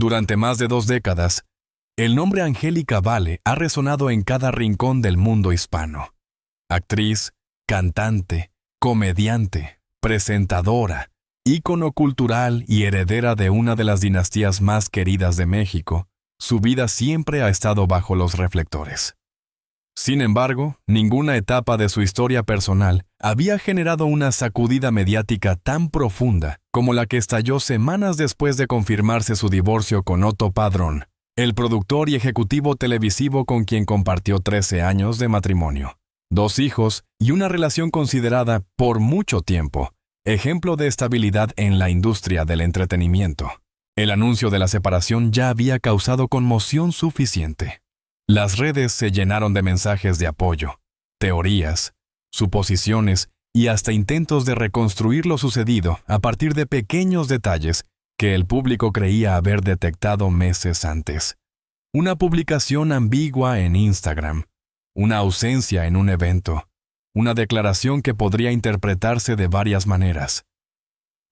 Durante más de 2 décadas, el nombre Angélica Vale ha resonado en cada rincón del mundo hispano. Actriz, cantante, comediante, presentadora, ícono cultural y heredera de una de las dinastías más queridas de México, su vida siempre ha estado bajo los reflectores. Sin embargo, ninguna etapa de su historia personal había generado una sacudida mediática tan profunda como la que estalló semanas después de confirmarse su divorcio con Otto Padrón, el productor y ejecutivo televisivo con quien compartió 13 años de matrimonio, 2 hijos y una relación considerada, por mucho tiempo, ejemplo de estabilidad en la industria del entretenimiento. El anuncio de la separación ya había causado conmoción suficiente. Las redes se llenaron de mensajes de apoyo, teorías, suposiciones y hasta intentos de reconstruir lo sucedido a partir de pequeños detalles que el público creía haber detectado meses antes. Una publicación ambigua en Instagram, una ausencia en un evento, una declaración que podría interpretarse de varias maneras.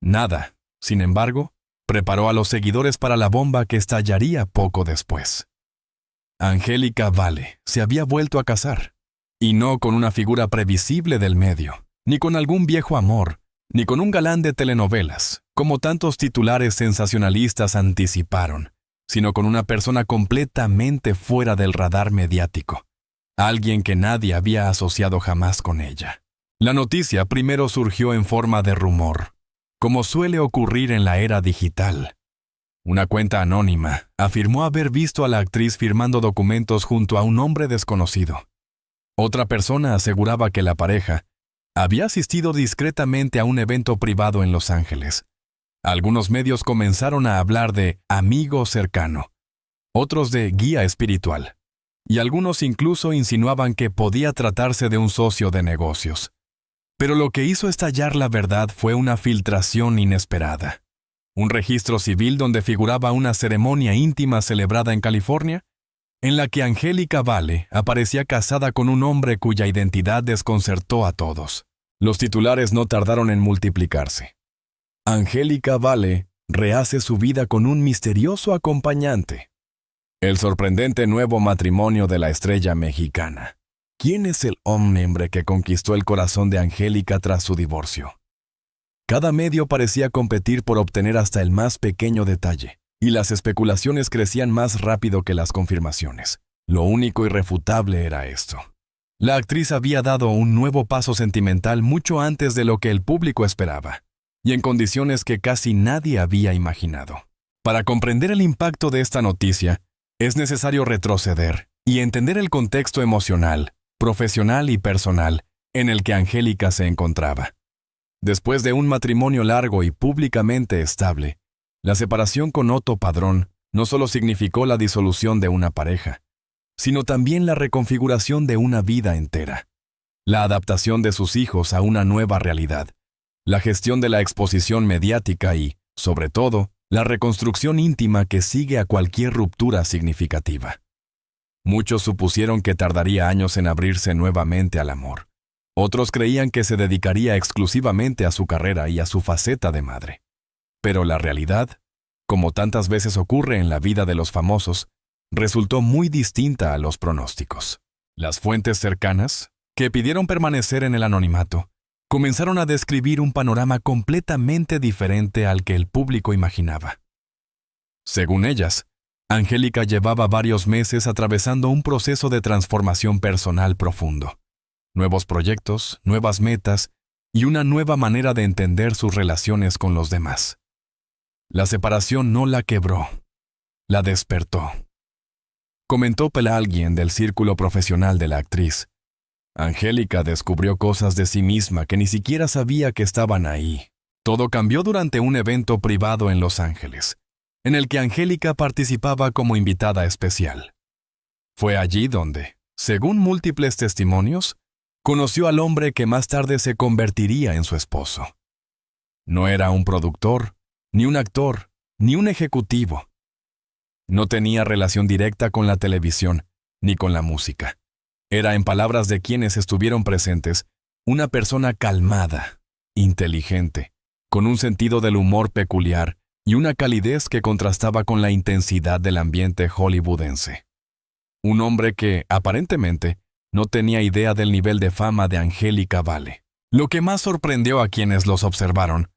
Nada, sin embargo, preparó a los seguidores para la bomba que estallaría poco después. Angélica Vale se había vuelto a casar, y no con una figura previsible del medio, ni con algún viejo amor, ni con un galán de telenovelas, como tantos titulares sensacionalistas anticiparon, sino con una persona completamente fuera del radar mediático, alguien que nadie había asociado jamás con ella. La noticia primero surgió en forma de rumor, como suele ocurrir en la era digital. Una cuenta anónima afirmó haber visto a la actriz firmando documentos junto a un hombre desconocido. Otra persona aseguraba que la pareja había asistido discretamente a un evento privado en Los Ángeles. Algunos medios comenzaron a hablar de amigo cercano, otros de guía espiritual, y algunos incluso insinuaban que podía tratarse de un socio de negocios. Pero lo que hizo estallar la verdad fue una filtración inesperada. Un registro civil donde figuraba una ceremonia íntima celebrada en California, en la que Angélica Vale aparecía casada con un hombre cuya identidad desconcertó a todos. Los titulares no tardaron en multiplicarse. Angélica Vale rehace su vida con un misterioso acompañante. El sorprendente nuevo matrimonio de la estrella mexicana. ¿Quién es el hombre que conquistó el corazón de Angélica tras su divorcio? Cada medio parecía competir por obtener hasta el más pequeño detalle, y las especulaciones crecían más rápido que las confirmaciones. Lo único irrefutable era esto. La actriz había dado un nuevo paso sentimental mucho antes de lo que el público esperaba, y en condiciones que casi nadie había imaginado. Para comprender el impacto de esta noticia, es necesario retroceder y entender el contexto emocional, profesional y personal en el que Angélica se encontraba. Después de un matrimonio largo y públicamente estable, la separación con Otto Padrón no solo significó la disolución de una pareja, sino también la reconfiguración de una vida entera, la adaptación de sus hijos a una nueva realidad, la gestión de la exposición mediática y, sobre todo, la reconstrucción íntima que sigue a cualquier ruptura significativa. Muchos supusieron que tardaría años en abrirse nuevamente al amor. Otros creían que se dedicaría exclusivamente a su carrera y a su faceta de madre. Pero la realidad, como tantas veces ocurre en la vida de los famosos, resultó muy distinta a los pronósticos. Las fuentes cercanas, que pidieron permanecer en el anonimato, comenzaron a describir un panorama completamente diferente al que el público imaginaba. Según ellas, Angélica llevaba varios meses atravesando un proceso de transformación personal profundo. Nuevos proyectos, nuevas metas y una nueva manera de entender sus relaciones con los demás. La separación no la quebró, la despertó. Comentó alguien del círculo profesional de la actriz. Angélica descubrió cosas de sí misma que ni siquiera sabía que estaban ahí. Todo cambió durante un evento privado en Los Ángeles, en el que Angélica participaba como invitada especial. Fue allí donde, según múltiples testimonios, conoció al hombre que más tarde se convertiría en su esposo. No era un productor, ni un actor, ni un ejecutivo. No tenía relación directa con la televisión, ni con la música. Era, en palabras de quienes estuvieron presentes, una persona calmada, inteligente, con un sentido del humor peculiar y una calidez que contrastaba con la intensidad del ambiente hollywoodense. Un hombre que, aparentemente, no tenía idea del nivel de fama de Angélica Vale. Lo que más sorprendió a quienes los observaron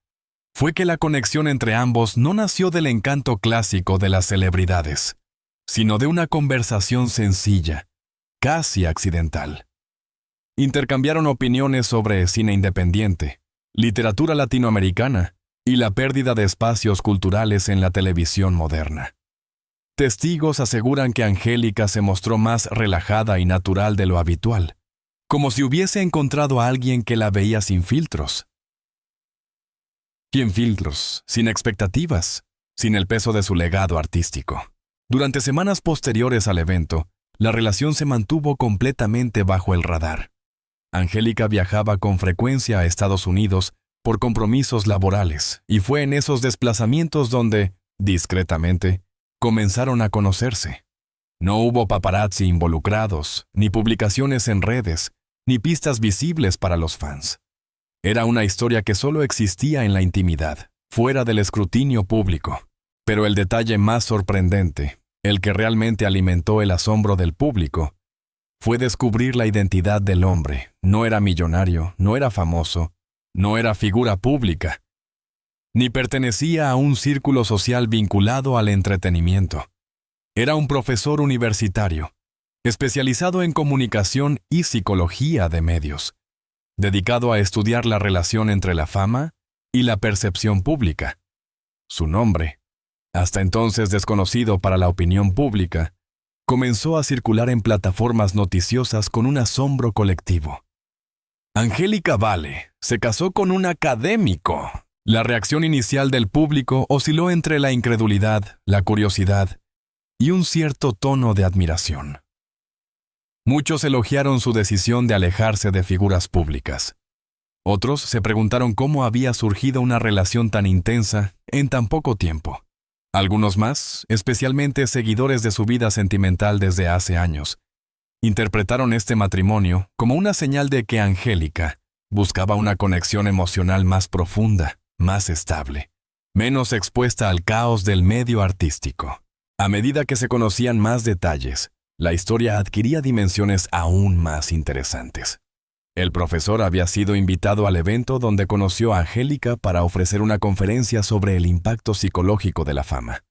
fue que la conexión entre ambos no nació del encanto clásico de las celebridades, sino de una conversación sencilla, casi accidental. Intercambiaron opiniones sobre cine independiente, literatura latinoamericana y la pérdida de espacios culturales en la televisión moderna. Testigos aseguran que Angélica se mostró más relajada y natural de lo habitual, como si hubiese encontrado a alguien que la veía sin filtros. Sin filtros, sin expectativas, sin el peso de su legado artístico. Durante semanas posteriores al evento, la relación se mantuvo completamente bajo el radar. Angélica viajaba con frecuencia a Estados Unidos por compromisos laborales, y fue en esos desplazamientos donde, discretamente, comenzaron a conocerse. No hubo paparazzi involucrados, ni publicaciones en redes, ni pistas visibles para los fans. Era una historia que solo existía en la intimidad, fuera del escrutinio público. Pero el detalle más sorprendente, el que realmente alimentó el asombro del público, fue descubrir la identidad del hombre. No era millonario, no era famoso, no era figura pública, ni pertenecía a un círculo social vinculado al entretenimiento. Era un profesor universitario, especializado en comunicación y psicología de medios, dedicado a estudiar la relación entre la fama y la percepción pública. Su nombre, hasta entonces desconocido para la opinión pública, comenzó a circular en plataformas noticiosas con un asombro colectivo. Angélica Vale se casó con un académico. La reacción inicial del público osciló entre la incredulidad, la curiosidad y un cierto tono de admiración. Muchos elogiaron su decisión de alejarse de figuras públicas. Otros se preguntaron cómo había surgido una relación tan intensa en tan poco tiempo. Algunos más, especialmente seguidores de su vida sentimental desde hace años, interpretaron este matrimonio como una señal de que Angélica buscaba una conexión emocional más profunda, más estable, menos expuesta al caos del medio artístico. A medida que se conocían más detalles, la historia adquiría dimensiones aún más interesantes. El profesor había sido invitado al evento donde conoció a Angélica para ofrecer una conferencia sobre el impacto psicológico de la fama.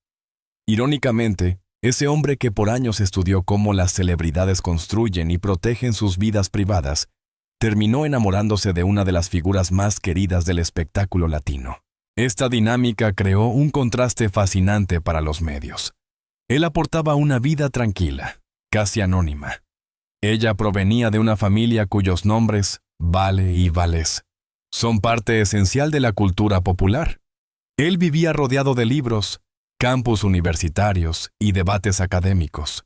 Irónicamente, ese hombre que por años estudió cómo las celebridades construyen y protegen sus vidas privadas, terminó enamorándose de una de las figuras más queridas del espectáculo latino. Esta dinámica creó un contraste fascinante para los medios. Él aportaba una vida tranquila, casi anónima. Ella provenía de una familia cuyos nombres, Vale y Vales, son parte esencial de la cultura popular. Él vivía rodeado de libros, campus universitarios y debates académicos.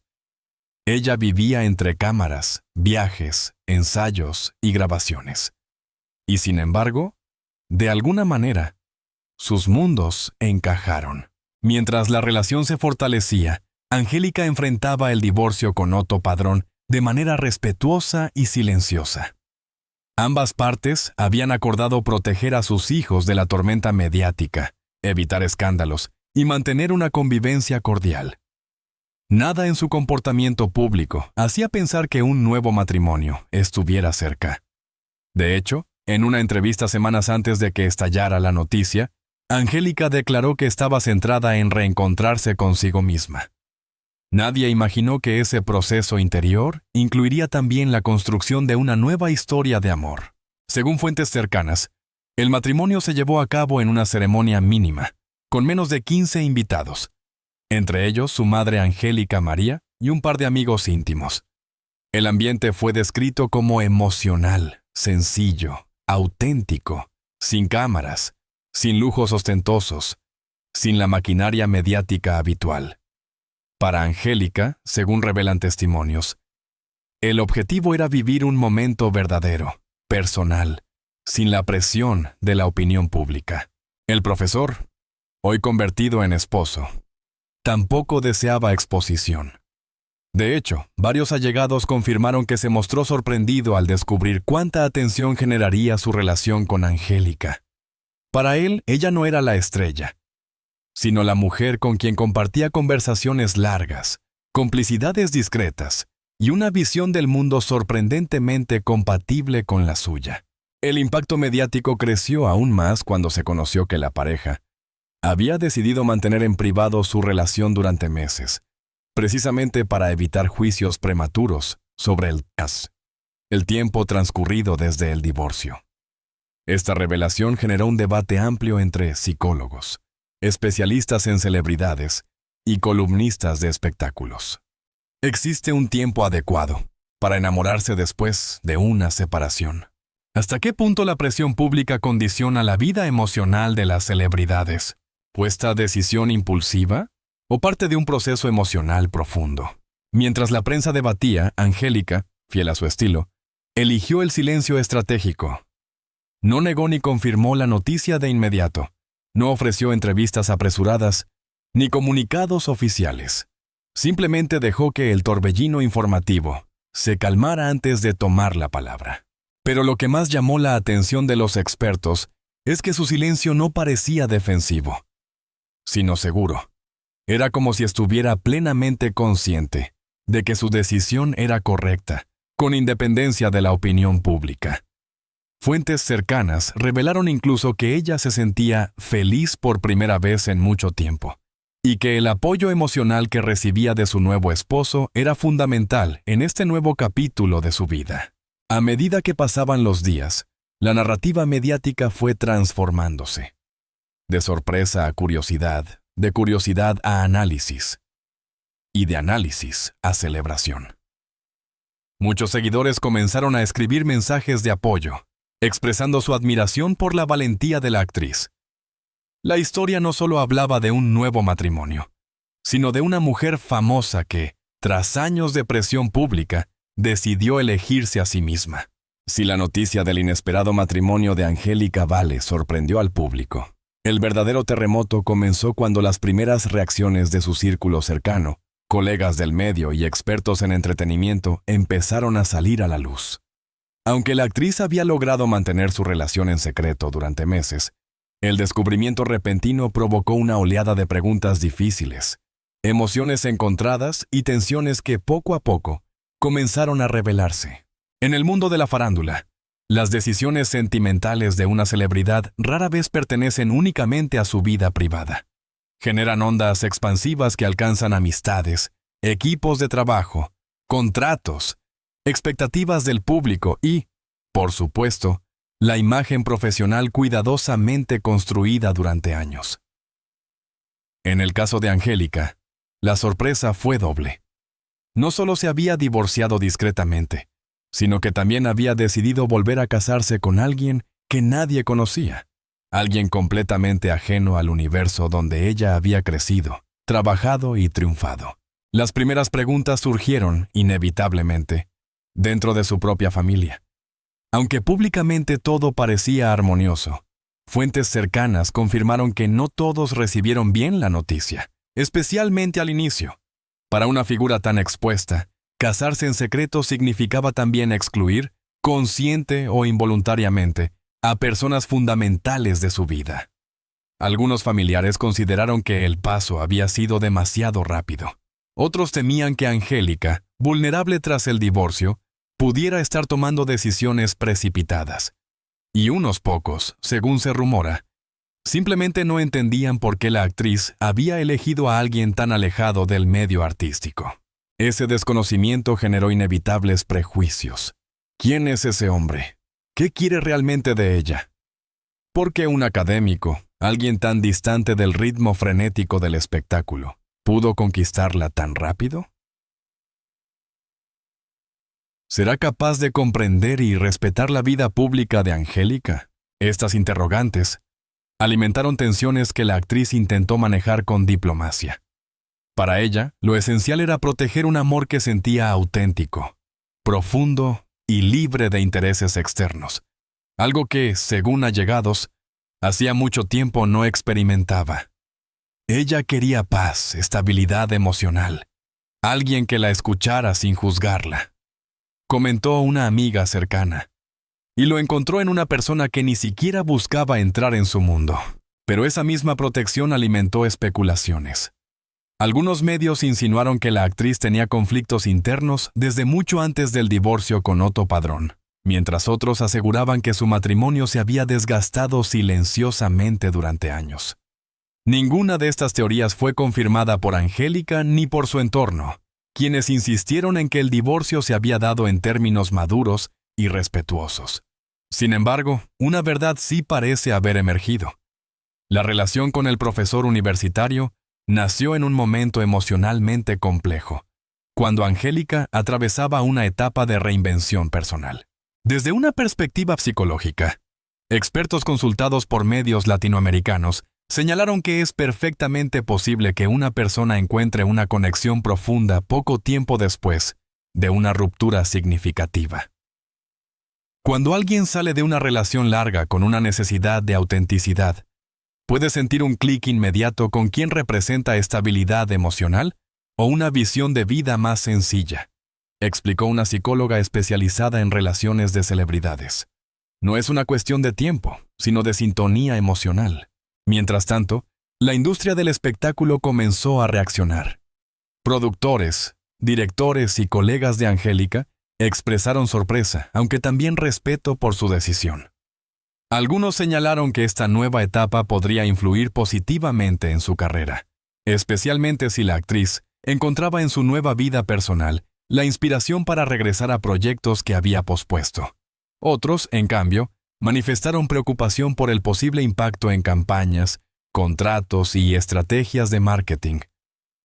Ella vivía entre cámaras, viajes, ensayos y grabaciones. Y sin embargo, de alguna manera, sus mundos encajaron. Mientras la relación se fortalecía, Angélica enfrentaba el divorcio con Otto Padrón de manera respetuosa y silenciosa. Ambas partes habían acordado proteger a sus hijos de la tormenta mediática, evitar escándalos y mantener una convivencia cordial. Nada en su comportamiento público hacía pensar que un nuevo matrimonio estuviera cerca. De hecho, en una entrevista semanas antes de que estallara la noticia, Angélica declaró que estaba centrada en reencontrarse consigo misma. Nadie imaginó que ese proceso interior incluiría también la construcción de una nueva historia de amor. Según fuentes cercanas, el matrimonio se llevó a cabo en una ceremonia mínima, con menos de 15 invitados, entre ellos su madre Angélica María y un par de amigos íntimos. El ambiente fue descrito como emocional, sencillo, auténtico, sin cámaras, sin lujos ostentosos, sin la maquinaria mediática habitual. Para Angélica, según revelan testimonios, el objetivo era vivir un momento verdadero, personal, sin la presión de la opinión pública. El profesor, hoy convertido en esposo, tampoco deseaba exposición. De hecho, varios allegados confirmaron que se mostró sorprendido al descubrir cuánta atención generaría su relación con Angélica. Para él, ella no era la estrella. sino la mujer con quien compartía conversaciones largas, complicidades discretas y una visión del mundo sorprendentemente compatible con la suya. El impacto mediático creció aún más cuando se conoció que la pareja había decidido mantener en privado su relación durante meses, precisamente para evitar juicios prematuros sobre el tiempo transcurrido desde el divorcio. Esta revelación generó un debate amplio entre psicólogos, especialistas en celebridades y columnistas de espectáculos. ¿Existe un tiempo adecuado para enamorarse después de una separación? ¿Hasta qué punto la presión pública condiciona la vida emocional de las celebridades? ¿Fue esta decisión impulsiva o parte de un proceso emocional profundo? Mientras la prensa debatía, Angélica, fiel a su estilo, eligió el silencio estratégico. No negó ni confirmó la noticia de inmediato. No ofreció entrevistas apresuradas ni comunicados oficiales. Simplemente dejó que el torbellino informativo se calmara antes de tomar la palabra. Pero lo que más llamó la atención de los expertos es que su silencio no parecía defensivo, sino seguro. Era como si estuviera plenamente consciente de que su decisión era correcta, con independencia de la opinión pública. Fuentes cercanas revelaron incluso que ella se sentía feliz por primera vez en mucho tiempo, y que el apoyo emocional que recibía de su nuevo esposo era fundamental en este nuevo capítulo de su vida. A medida que pasaban los días, la narrativa mediática fue transformándose. De sorpresa a curiosidad, de curiosidad a análisis, y de análisis a celebración. Muchos seguidores comenzaron a escribir mensajes de apoyo, expresando su admiración por la valentía de la actriz. La historia no solo hablaba de un nuevo matrimonio, sino de una mujer famosa que, tras años de presión pública, decidió elegirse a sí misma. Si la noticia del inesperado matrimonio de Angélica Vale sorprendió al público, el verdadero terremoto comenzó cuando las primeras reacciones de su círculo cercano, colegas del medio y expertos en entretenimiento, empezaron a salir a la luz. Aunque la actriz había logrado mantener su relación en secreto durante meses, el descubrimiento repentino provocó una oleada de preguntas difíciles, emociones encontradas y tensiones que poco a poco comenzaron a revelarse. En el mundo de la farándula, las decisiones sentimentales de una celebridad rara vez pertenecen únicamente a su vida privada. Generan ondas expansivas que alcanzan amistades, equipos de trabajo, contratos, expectativas del público y, por supuesto, la imagen profesional cuidadosamente construida durante años. En el caso de Angélica, la sorpresa fue doble. No solo se había divorciado discretamente, sino que también había decidido volver a casarse con alguien que nadie conocía, alguien completamente ajeno al universo donde ella había crecido, trabajado y triunfado. Las primeras preguntas surgieron, inevitablemente, dentro de su propia familia. Aunque públicamente todo parecía armonioso, fuentes cercanas confirmaron que no todos recibieron bien la noticia, especialmente al inicio. Para una figura tan expuesta, casarse en secreto significaba también excluir, consciente o involuntariamente, a personas fundamentales de su vida. Algunos familiares consideraron que el paso había sido demasiado rápido. Otros temían que Angélica, vulnerable tras el divorcio, pudiera estar tomando decisiones precipitadas. Y unos pocos, según se rumora, simplemente no entendían por qué la actriz había elegido a alguien tan alejado del medio artístico. Ese desconocimiento generó inevitables prejuicios. ¿Quién es ese hombre? ¿Qué quiere realmente de ella? ¿Por qué un académico, alguien tan distante del ritmo frenético del espectáculo, pudo conquistarla tan rápido? ¿Será capaz de comprender y respetar la vida pública de Angélica? Estas interrogantes alimentaron tensiones que la actriz intentó manejar con diplomacia. Para ella, lo esencial era proteger un amor que sentía auténtico, profundo y libre de intereses externos, algo que, según allegados, hacía mucho tiempo no experimentaba. Ella quería paz, estabilidad emocional, alguien que la escuchara sin juzgarla. Comentó una amiga cercana, y lo encontró en una persona que ni siquiera buscaba entrar en su mundo. Pero esa misma protección alimentó especulaciones. Algunos medios insinuaron que la actriz tenía conflictos internos desde mucho antes del divorcio con Otto Padrón, mientras otros aseguraban que su matrimonio se había desgastado silenciosamente durante años. Ninguna de estas teorías fue confirmada por Angélica ni por su entorno, quienes insistieron en que el divorcio se había dado en términos maduros y respetuosos. Sin embargo, una verdad sí parece haber emergido. La relación con el profesor universitario nació en un momento emocionalmente complejo, cuando Angélica atravesaba una etapa de reinvención personal. Desde una perspectiva psicológica, expertos consultados por medios latinoamericanos señalaron que es perfectamente posible que una persona encuentre una conexión profunda poco tiempo después de una ruptura significativa. Cuando alguien sale de una relación larga con una necesidad de autenticidad, puede sentir un clic inmediato con quien representa estabilidad emocional o una visión de vida más sencilla, explicó una psicóloga especializada en relaciones de celebridades. No es una cuestión de tiempo, sino de sintonía emocional. Mientras tanto, la industria del espectáculo comenzó a reaccionar. Productores, directores y colegas de Angélica expresaron sorpresa, aunque también respeto por su decisión. Algunos señalaron que esta nueva etapa podría influir positivamente en su carrera, especialmente si la actriz encontraba en su nueva vida personal la inspiración para regresar a proyectos que había pospuesto. Otros, en cambio, manifestaron preocupación por el posible impacto en campañas, contratos y estrategias de marketing,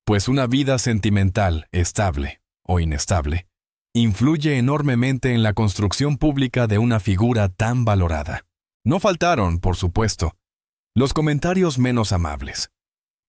pues una vida sentimental, estable o inestable, influye enormemente en la construcción pública de una figura tan valorada. No faltaron, por supuesto, los comentarios menos amables.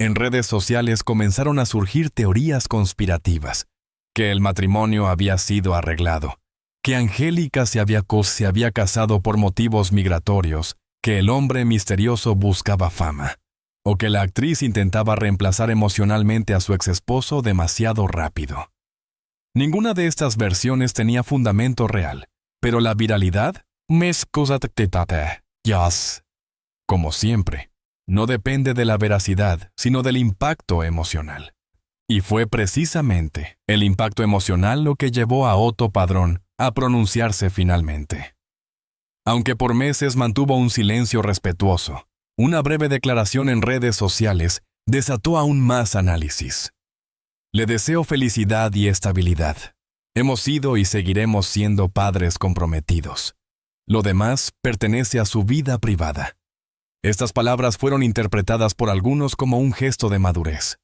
En redes sociales comenzaron a surgir teorías conspirativas, que el matrimonio había sido arreglado, que Angélica se había casado por motivos migratorios, que el hombre misterioso buscaba fama, o que la actriz intentaba reemplazar emocionalmente a su exesposo demasiado rápido. Ninguna de estas versiones tenía fundamento real, pero la viralidad, como siempre, no depende de la veracidad, sino del impacto emocional. Y fue precisamente el impacto emocional lo que llevó a Otto Padrón a pronunciarse finalmente. Aunque por meses mantuvo un silencio respetuoso, una breve declaración en redes sociales desató aún más análisis. Le deseo felicidad y estabilidad. Hemos sido y seguiremos siendo padres comprometidos. Lo demás pertenece a su vida privada. Estas palabras fueron interpretadas por algunos como un gesto de madurez,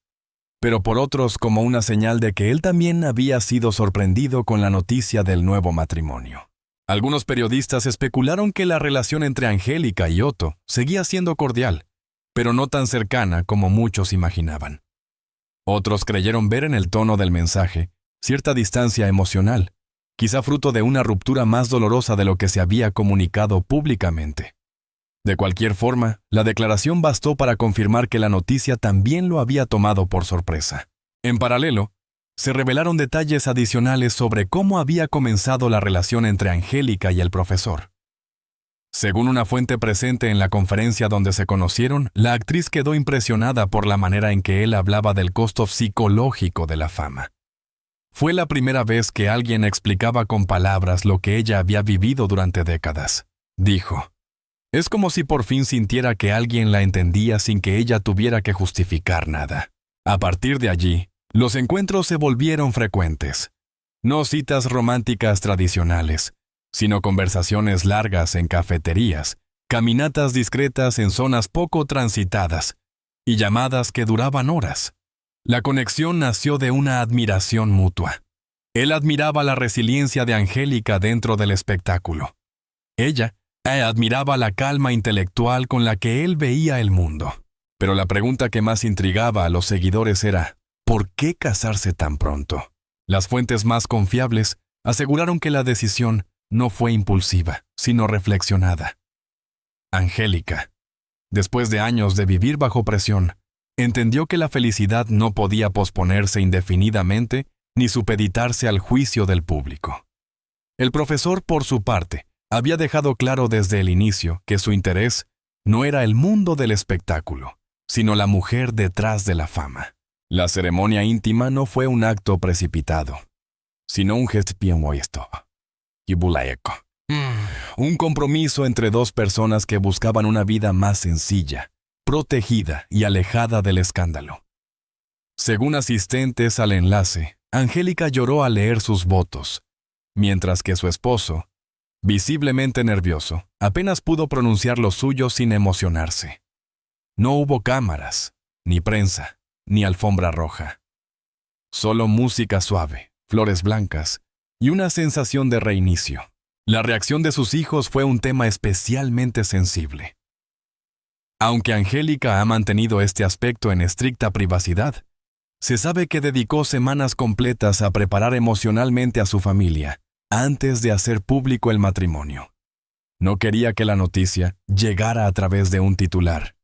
pero por otros como una señal de que él también había sido sorprendido con la noticia del nuevo matrimonio. Algunos periodistas especularon que la relación entre Angélica y Otto seguía siendo cordial, pero no tan cercana como muchos imaginaban. Otros creyeron ver en el tono del mensaje cierta distancia emocional, quizá fruto de una ruptura más dolorosa de lo que se había comunicado públicamente. De cualquier forma, la declaración bastó para confirmar que la noticia también lo había tomado por sorpresa. En paralelo, se revelaron detalles adicionales sobre cómo había comenzado la relación entre Angélica y el profesor. Según una fuente presente en la conferencia donde se conocieron, la actriz quedó impresionada por la manera en que él hablaba del costo psicológico de la fama. Fue la primera vez que alguien explicaba con palabras lo que ella había vivido durante décadas. Dijo: es como si por fin sintiera que alguien la entendía sin que ella tuviera que justificar nada. A partir de allí, los encuentros se volvieron frecuentes. No citas románticas tradicionales, sino conversaciones largas en cafeterías, caminatas discretas en zonas poco transitadas y llamadas que duraban horas. La conexión nació de una admiración mutua. Él admiraba la resiliencia de Angélica dentro del espectáculo. Ella admiraba la calma intelectual con la que él veía el mundo. Pero la pregunta que más intrigaba a los seguidores era: ¿por qué casarse tan pronto? Las fuentes más confiables aseguraron que la decisión no fue impulsiva, sino reflexionada. Angélica, después de años de vivir bajo presión, entendió que la felicidad no podía posponerse indefinidamente ni supeditarse al juicio del público. El profesor, por su parte, había dejado claro desde el inicio que su interés no era el mundo del espectáculo, sino la mujer detrás de la fama. La ceremonia íntima no fue un acto precipitado, sino un gesto un compromiso entre dos personas que buscaban una vida más sencilla, protegida y alejada del escándalo. Según asistentes al enlace, Angélica lloró al leer sus votos, mientras que su esposo, visiblemente nervioso, apenas pudo pronunciar lo suyo sin emocionarse. No hubo cámaras, ni prensa, ni alfombra roja. Solo música suave, flores blancas y una sensación de reinicio. La reacción de sus hijos fue un tema especialmente sensible. Aunque Angélica ha mantenido este aspecto en estricta privacidad, se sabe que dedicó semanas completas a preparar emocionalmente a su familia antes de hacer público el matrimonio. No quería que la noticia llegara a través de un titular,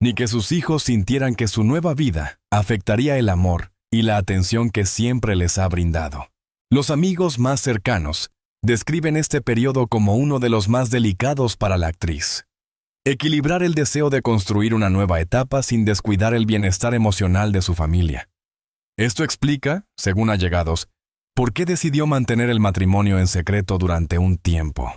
ni que sus hijos sintieran que su nueva vida afectaría el amor y la atención que siempre les ha brindado. Los amigos más cercanos describen este periodo como uno de los más delicados para la actriz. Equilibrar el deseo de construir una nueva etapa sin descuidar el bienestar emocional de su familia. Esto explica, según allegados, por qué decidió mantener el matrimonio en secreto durante un tiempo.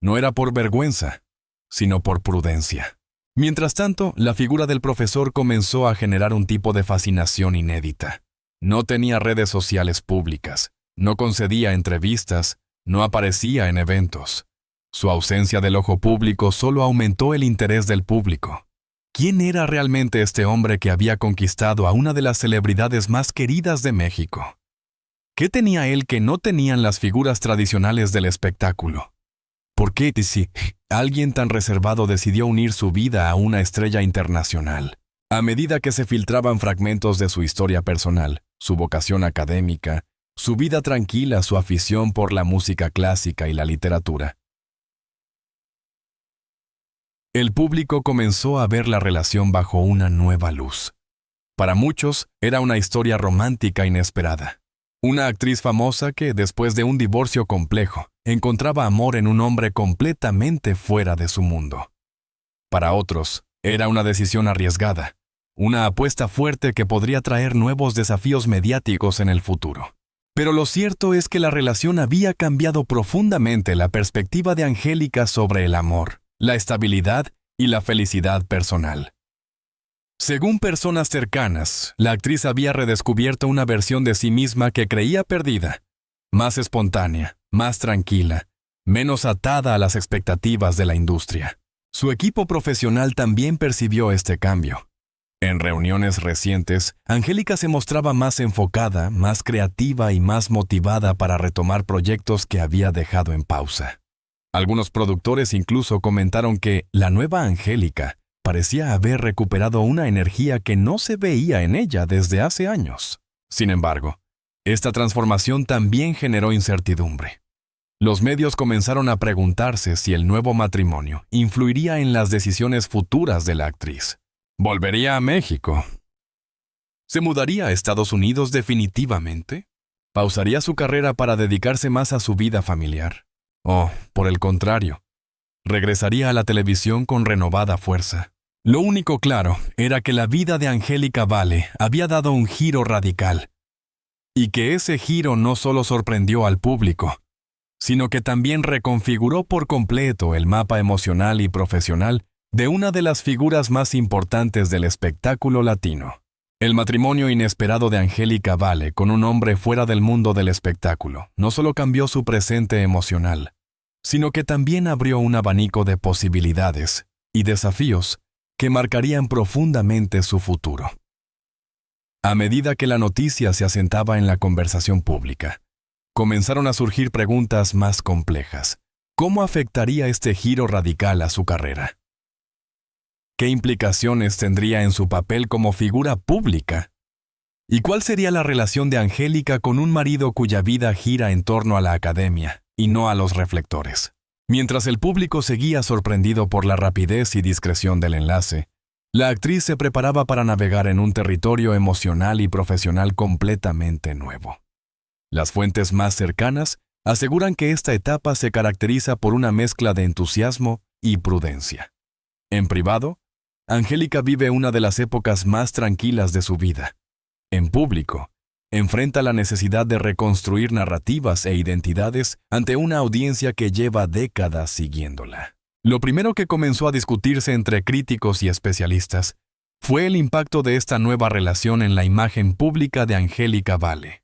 No era por vergüenza, sino por prudencia. Mientras tanto, la figura del profesor comenzó a generar un tipo de fascinación inédita. No tenía redes sociales públicas, no concedía entrevistas, no aparecía en eventos. Su ausencia del ojo público solo aumentó el interés del público. ¿Quién era realmente este hombre que había conquistado a una de las celebridades más queridas de México? ¿Qué tenía él que no tenían las figuras tradicionales del espectáculo? ¿Por qué alguien tan reservado decidió unir su vida a una estrella internacional? A medida que se filtraban fragmentos de su historia personal, su vocación académica, su vida tranquila, su afición por la música clásica y la literatura, el público comenzó a ver la relación bajo una nueva luz. Para muchos, era una historia romántica inesperada. Una actriz famosa que, después de un divorcio complejo, encontraba amor en un hombre completamente fuera de su mundo. Para otros, era una decisión arriesgada, una apuesta fuerte que podría traer nuevos desafíos mediáticos en el futuro. Pero lo cierto es que la relación había cambiado profundamente la perspectiva de Angélica sobre el amor, la estabilidad y la felicidad personal. Según personas cercanas, la actriz había redescubierto una versión de sí misma que creía perdida, más espontánea, más tranquila, menos atada a las expectativas de la industria. Su equipo profesional también percibió este cambio. En reuniones recientes, Angélica se mostraba más enfocada, más creativa y más motivada para retomar proyectos que había dejado en pausa. Algunos productores incluso comentaron que la nueva Angélica parecía haber recuperado una energía que no se veía en ella desde hace años. Sin embargo, esta transformación también generó incertidumbre. Los medios comenzaron a preguntarse si el nuevo matrimonio influiría en las decisiones futuras de la actriz. ¿Volvería a México? ¿Se mudaría a Estados Unidos definitivamente? ¿Pausaría su carrera para dedicarse más a su vida familiar? O, por el contrario, regresaría a la televisión con renovada fuerza. Lo único claro era que la vida de Angélica Vale había dado un giro radical, y que ese giro no solo sorprendió al público, sino que también reconfiguró por completo el mapa emocional y profesional de una de las figuras más importantes del espectáculo latino. El matrimonio inesperado de Angélica Vale con un hombre fuera del mundo del espectáculo no solo cambió su presente emocional, sino que también abrió un abanico de posibilidades y desafíos que marcarían profundamente su futuro. A medida que la noticia se asentaba en la conversación pública, comenzaron a surgir preguntas más complejas. ¿Cómo afectaría este giro radical a su carrera? ¿Qué implicaciones tendría en su papel como figura pública? ¿Y cuál sería la relación de Angélica con un marido cuya vida gira en torno a la academia y no a los reflectores? Mientras el público seguía sorprendido por la rapidez y discreción del enlace, la actriz se preparaba para navegar en un territorio emocional y profesional completamente nuevo. Las fuentes más cercanas aseguran que esta etapa se caracteriza por una mezcla de entusiasmo y prudencia. En privado, Angélica vive una de las épocas más tranquilas de su vida. En público, enfrenta la necesidad de reconstruir narrativas e identidades ante una audiencia que lleva décadas siguiéndola. Lo primero que comenzó a discutirse entre críticos y especialistas fue el impacto de esta nueva relación en la imagen pública de Angélica Vale.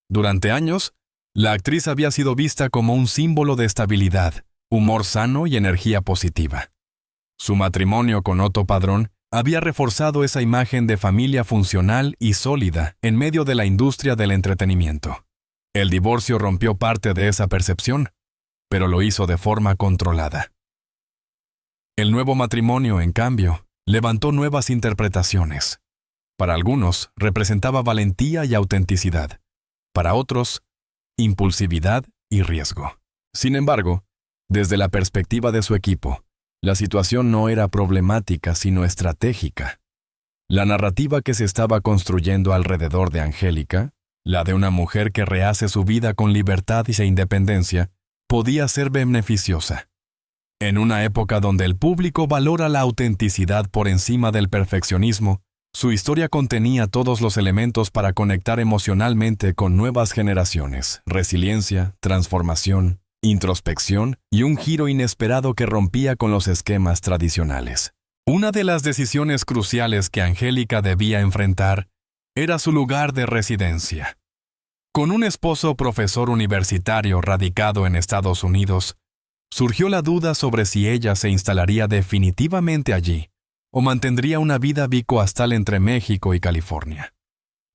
Durante años, la actriz había sido vista como un símbolo de estabilidad, humor sano y energía positiva. Su matrimonio con Otto Padrón había reforzado esa imagen de familia funcional y sólida en medio de la industria del entretenimiento. El divorcio rompió parte de esa percepción, pero lo hizo de forma controlada. El nuevo matrimonio, en cambio, levantó nuevas interpretaciones. Para algunos, representaba valentía y autenticidad. Para otros, impulsividad y riesgo. Sin embargo, desde la perspectiva de su equipo, la situación no era problemática, sino estratégica. La narrativa que se estaba construyendo alrededor de Angélica, la de una mujer que rehace su vida con libertad e independencia, podía ser beneficiosa. En una época donde el público valora la autenticidad por encima del perfeccionismo, su historia contenía todos los elementos para conectar emocionalmente con nuevas generaciones: resiliencia, transformación, introspección y un giro inesperado que rompía con los esquemas tradicionales. Una de las decisiones cruciales que Angélica debía enfrentar era su lugar de residencia. Con un esposo profesor universitario radicado en Estados Unidos, surgió la duda sobre si ella se instalaría definitivamente allí o mantendría una vida bicoastal entre México y California.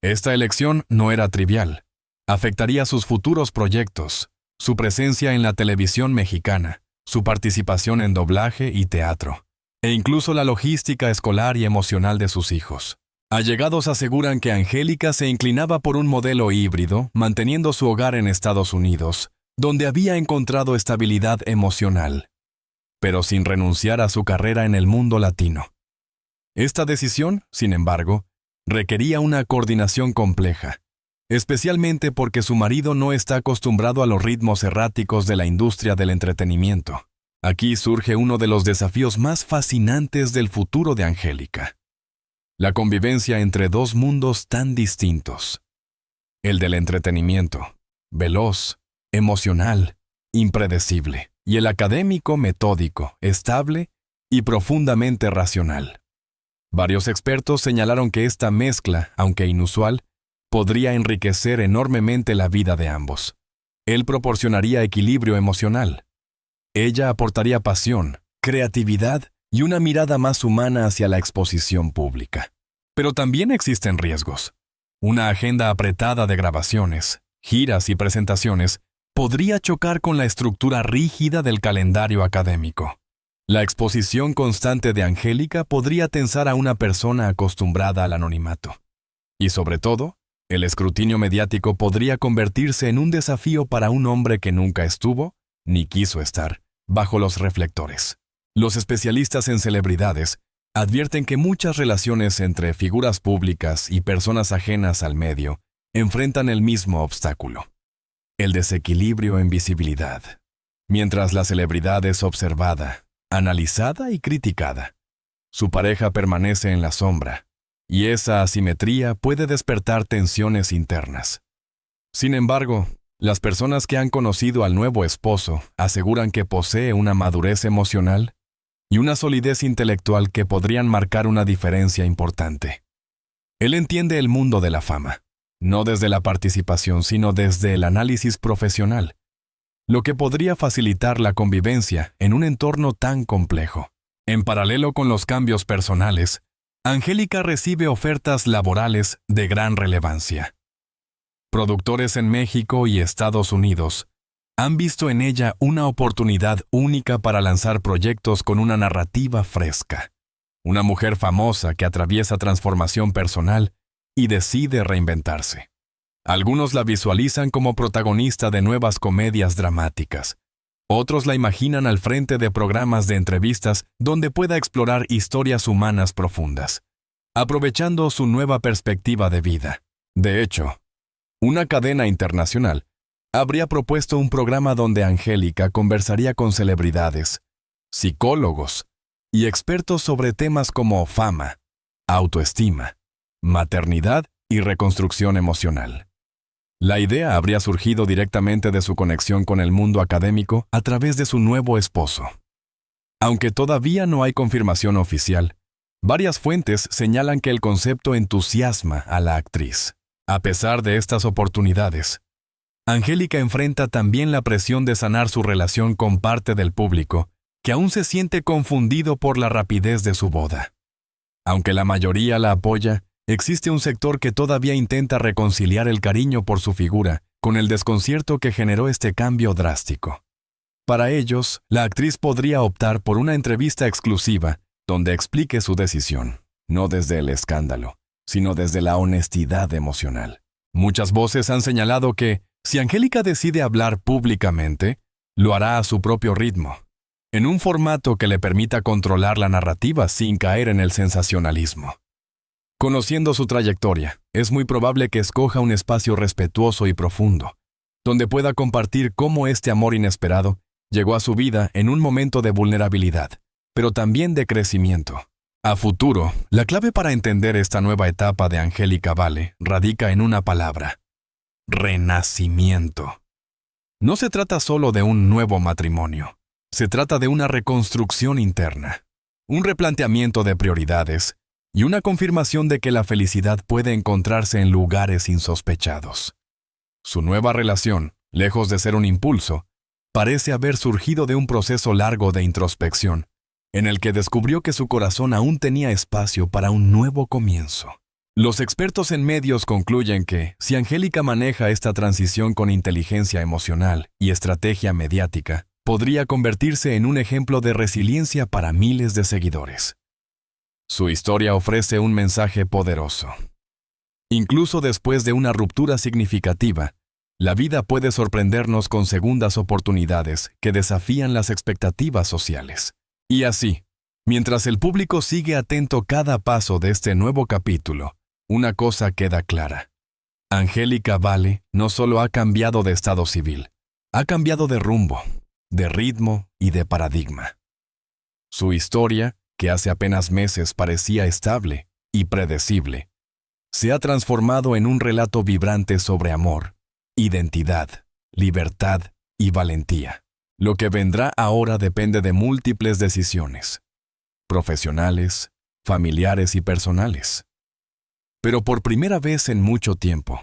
Esta elección no era trivial. Afectaría sus futuros proyectos, su presencia en la televisión mexicana, su participación en doblaje y teatro, e incluso la logística escolar y emocional de sus hijos. Allegados aseguran que Angélica se inclinaba por un modelo híbrido, manteniendo su hogar en Estados Unidos, donde había encontrado estabilidad emocional, pero sin renunciar a su carrera en el mundo latino. Esta decisión, sin embargo, requería una coordinación compleja, especialmente porque su marido no está acostumbrado a los ritmos erráticos de la industria del entretenimiento. Aquí surge uno de los desafíos más fascinantes del futuro de Angélica: la convivencia entre dos mundos tan distintos. El del entretenimiento, veloz, emocional, impredecible, y el académico, metódico, estable y profundamente racional. Varios expertos señalaron que esta mezcla, aunque inusual, podría enriquecer enormemente la vida de ambos. Él proporcionaría equilibrio emocional. Ella aportaría pasión, creatividad y una mirada más humana hacia la exposición pública. Pero también existen riesgos. Una agenda apretada de grabaciones, giras y presentaciones podría chocar con la estructura rígida del calendario académico. La exposición constante de Angélica podría tensar a una persona acostumbrada al anonimato. Y sobre todo, el escrutinio mediático podría convertirse en un desafío para un hombre que nunca estuvo, ni quiso estar, bajo los reflectores. Los especialistas en celebridades advierten que muchas relaciones entre figuras públicas y personas ajenas al medio enfrentan el mismo obstáculo: el desequilibrio en visibilidad. Mientras la celebridad es observada, analizada y criticada, su pareja permanece en la sombra, y esa asimetría puede despertar tensiones internas. Sin embargo, las personas que han conocido al nuevo esposo aseguran que posee una madurez emocional y una solidez intelectual que podrían marcar una diferencia importante. Él entiende el mundo de la fama, no desde la participación, sino desde el análisis profesional, lo que podría facilitar la convivencia en un entorno tan complejo. En paralelo con los cambios personales, Angélica recibe ofertas laborales de gran relevancia. Productores en México y Estados Unidos han visto en ella una oportunidad única para lanzar proyectos con una narrativa fresca. Una mujer famosa que atraviesa transformación personal y decide reinventarse. Algunos la visualizan como protagonista de nuevas comedias dramáticas. Otros la imaginan al frente de programas de entrevistas donde pueda explorar historias humanas profundas, aprovechando su nueva perspectiva de vida. De hecho, una cadena internacional habría propuesto un programa donde Angélica conversaría con celebridades, psicólogos y expertos sobre temas como fama, autoestima, maternidad y reconstrucción emocional. La idea habría surgido directamente de su conexión con el mundo académico a través de su nuevo esposo. Aunque todavía no hay confirmación oficial, varias fuentes señalan que el concepto entusiasma a la actriz. A pesar de estas oportunidades, Angélica enfrenta también la presión de sanar su relación con parte del público, que aún se siente confundido por la rapidez de su boda. Aunque la mayoría la apoya, existe un sector que todavía intenta reconciliar el cariño por su figura con el desconcierto que generó este cambio drástico. Para ellos, la actriz podría optar por una entrevista exclusiva donde explique su decisión, no desde el escándalo, sino desde la honestidad emocional. Muchas voces han señalado que, si Angélica decide hablar públicamente, lo hará a su propio ritmo, en un formato que le permita controlar la narrativa sin caer en el sensacionalismo. Conociendo su trayectoria, es muy probable que escoja un espacio respetuoso y profundo, donde pueda compartir cómo este amor inesperado llegó a su vida en un momento de vulnerabilidad, pero también de crecimiento. A futuro, la clave para entender esta nueva etapa de Angélica Vale radica en una palabra: renacimiento. No se trata solo de un nuevo matrimonio, se trata de una reconstrucción interna, un replanteamiento de prioridades y una confirmación de que la felicidad puede encontrarse en lugares insospechados. Su nueva relación, lejos de ser un impulso, parece haber surgido de un proceso largo de introspección, en el que descubrió que su corazón aún tenía espacio para un nuevo comienzo. Los expertos en medios concluyen que, si Angélica maneja esta transición con inteligencia emocional y estrategia mediática, podría convertirse en un ejemplo de resiliencia para miles de seguidores. Su historia ofrece un mensaje poderoso. Incluso después de una ruptura significativa, la vida puede sorprendernos con segundas oportunidades que desafían las expectativas sociales. Y así, mientras el público sigue atento cada paso de este nuevo capítulo, una cosa queda clara: Angélica Vale no solo ha cambiado de estado civil, ha cambiado de rumbo, de ritmo y de paradigma. Su historia, que hace apenas meses parecía estable y predecible, se ha transformado en un relato vibrante sobre amor, identidad, libertad y valentía. Lo que vendrá ahora depende de múltiples decisiones, profesionales, familiares y personales. Pero por primera vez en mucho tiempo,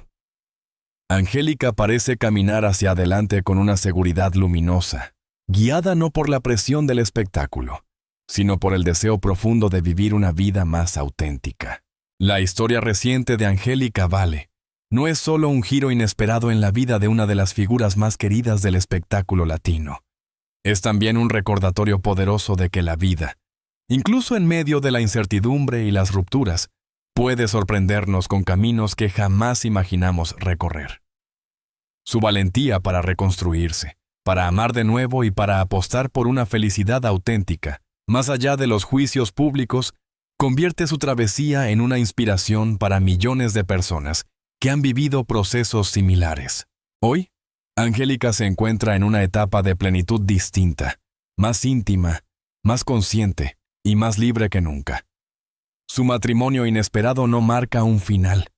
Angélica parece caminar hacia adelante con una seguridad luminosa, guiada no por la presión del espectáculo, sino por el deseo profundo de vivir una vida más auténtica. La historia reciente de Angélica Vale no es solo un giro inesperado en la vida de una de las figuras más queridas del espectáculo latino. Es también un recordatorio poderoso de que la vida, incluso en medio de la incertidumbre y las rupturas, puede sorprendernos con caminos que jamás imaginamos recorrer. Su valentía para reconstruirse, para amar de nuevo y para apostar por una felicidad auténtica, más allá de los juicios públicos, convierte su travesía en una inspiración para millones de personas que han vivido procesos similares. Hoy, Angélica se encuentra en una etapa de plenitud distinta, más íntima, más consciente y más libre que nunca. Su matrimonio inesperado no marca un final,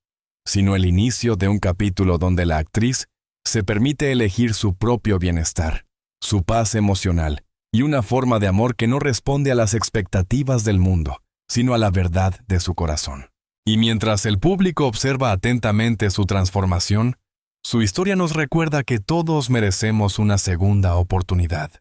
sino el inicio de un capítulo donde la actriz se permite elegir su propio bienestar, su paz emocional y una forma de amor que no responde a las expectativas del mundo, sino a la verdad de su corazón. Y mientras el público observa atentamente su transformación, su historia nos recuerda que todos merecemos una segunda oportunidad,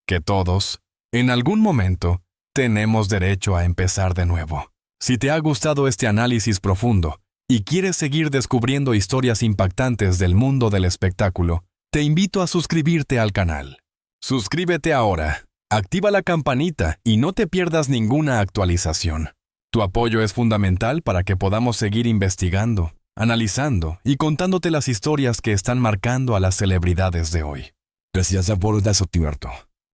que todos, en algún momento, tenemos derecho a empezar de nuevo. Si te ha gustado este análisis profundo y quieres seguir descubriendo historias impactantes del mundo del espectáculo, te invito a suscribirte al canal. Suscríbete ahora, activa la campanita y no te pierdas ninguna actualización. Tu apoyo es fundamental para que podamos seguir investigando, analizando y contándote las historias que están marcando a las celebridades de hoy. Gracias por sostenerlo.